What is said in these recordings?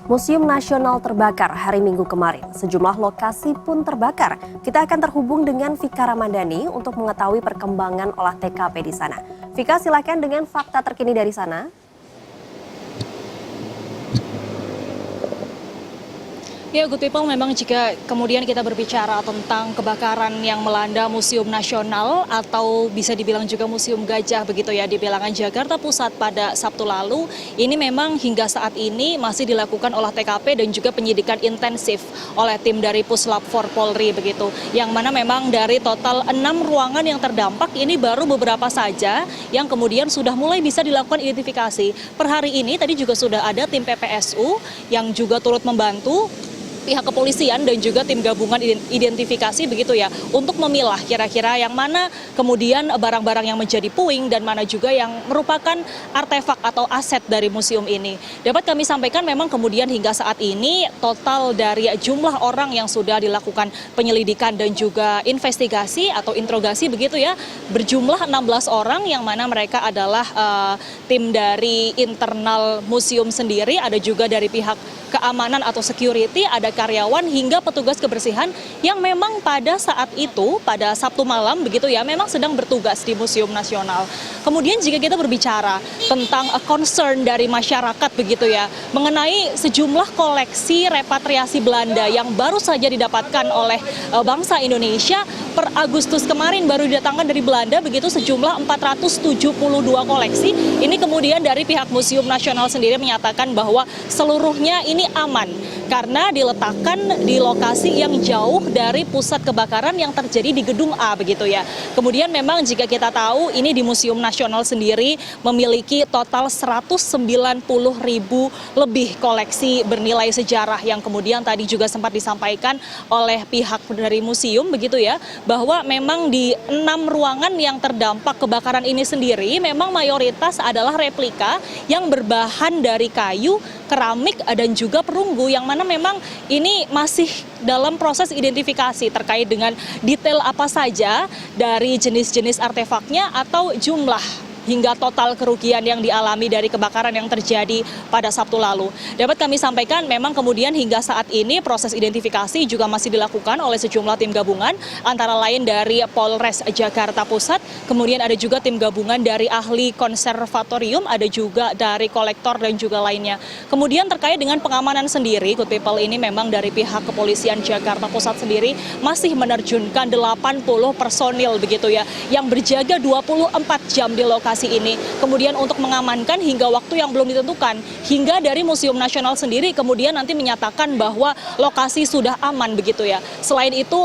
Museum Nasional terbakar hari Minggu kemarin. Sejumlah lokasi pun terbakar. Kita akan terhubung dengan Vika Ramadhani untuk mengetahui perkembangan olah TKP di sana. Vika, silakan dengan fakta terkini dari sana. Ya, good people, memang jika kemudian kita berbicara tentang kebakaran yang melanda Museum Nasional atau bisa dibilang juga Museum Gajah begitu ya di Bilangan Jakarta Pusat pada Sabtu lalu, ini memang hingga saat ini masih dilakukan olah TKP dan juga penyidikan intensif oleh tim dari Puslap 4 Polri begitu. Yang mana memang dari total 6 ruangan yang terdampak ini baru beberapa saja yang kemudian sudah mulai bisa dilakukan identifikasi. Per hari ini tadi juga sudah ada tim PPSU yang juga turut membantu pihak kepolisian dan juga tim gabungan identifikasi begitu ya untuk memilah kira-kira yang mana kemudian barang-barang yang menjadi puing dan mana juga yang merupakan artefak atau aset dari museum ini. Dapat kami sampaikan memang kemudian hingga saat ini total dari jumlah orang yang sudah dilakukan penyelidikan dan juga investigasi atau interogasi begitu ya berjumlah 16 orang yang mana mereka adalah tim dari internal museum sendiri, ada juga dari pihak keamanan atau security, ada karyawan hingga petugas kebersihan yang memang pada saat itu, pada Sabtu malam begitu ya, memang sedang bertugas di Museum Nasional. Kemudian jika kita berbicara tentang concern dari masyarakat begitu ya, mengenai sejumlah koleksi repatriasi Belanda yang baru saja didapatkan oleh bangsa Indonesia, per Agustus kemarin baru didatangkan dari Belanda begitu sejumlah 472 koleksi. Ini kemudian dari pihak Museum Nasional sendiri menyatakan bahwa seluruhnya ini aman karena diletakkan di lokasi yang jauh dari pusat kebakaran yang terjadi di Gedung A begitu ya. Kemudian memang jika kita tahu ini di Museum Nasional sendiri memiliki total 190.000 lebih koleksi bernilai sejarah yang kemudian tadi juga sempat disampaikan oleh pihak dari museum begitu ya, bahwa memang di 6 ruangan yang terdampak kebakaran ini sendiri memang mayoritas adalah replika yang berbahan dari kayu, keramik dan juga perunggu yang mana memang ini masih dalam proses identifikasi terkait dengan detail apa saja dari jenis-jenis artefaknya atau jumlah hingga total kerugian yang dialami dari kebakaran yang terjadi pada Sabtu lalu. Dapat kami sampaikan memang kemudian hingga saat ini proses identifikasi juga masih dilakukan oleh sejumlah tim gabungan, antara lain dari Polres Jakarta Pusat, kemudian ada juga tim gabungan dari ahli konservatorium, ada juga dari kolektor dan juga lainnya. Kemudian terkait dengan pengamanan sendiri, good people, ini memang dari pihak kepolisian Jakarta Pusat sendiri masih menerjunkan 80 personil begitu ya, yang berjaga 24 jam di lokasi ini. Kemudian untuk mengamankan hingga waktu yang belum ditentukan, hingga dari Museum Nasional sendiri kemudian nanti menyatakan bahwa lokasi sudah aman begitu ya. Selain itu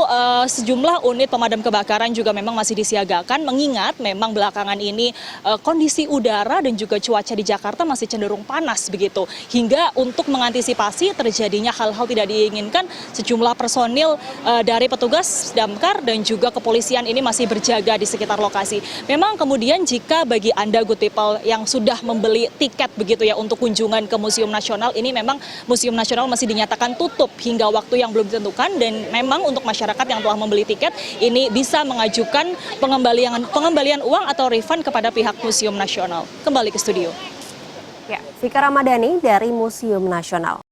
sejumlah unit pemadam kebakaran juga memang masih disiagakan, mengingat memang belakangan ini kondisi udara dan juga cuaca di Jakarta masih cenderung panas begitu. Hingga untuk mengantisipasi terjadinya hal-hal tidak diinginkan, sejumlah personil dari petugas damkar dan juga kepolisian ini masih berjaga di sekitar lokasi. Memang kemudian jika bagi Anda good people yang sudah membeli tiket begitu ya untuk kunjungan ke Museum Nasional, ini memang Museum Nasional masih dinyatakan tutup hingga waktu yang belum ditentukan, dan memang untuk masyarakat yang telah membeli tiket ini bisa mengajukan pengembalian uang atau refund kepada pihak Museum Nasional. Kembali ke studio. Ya, Vika Ramadhani dari Museum Nasional.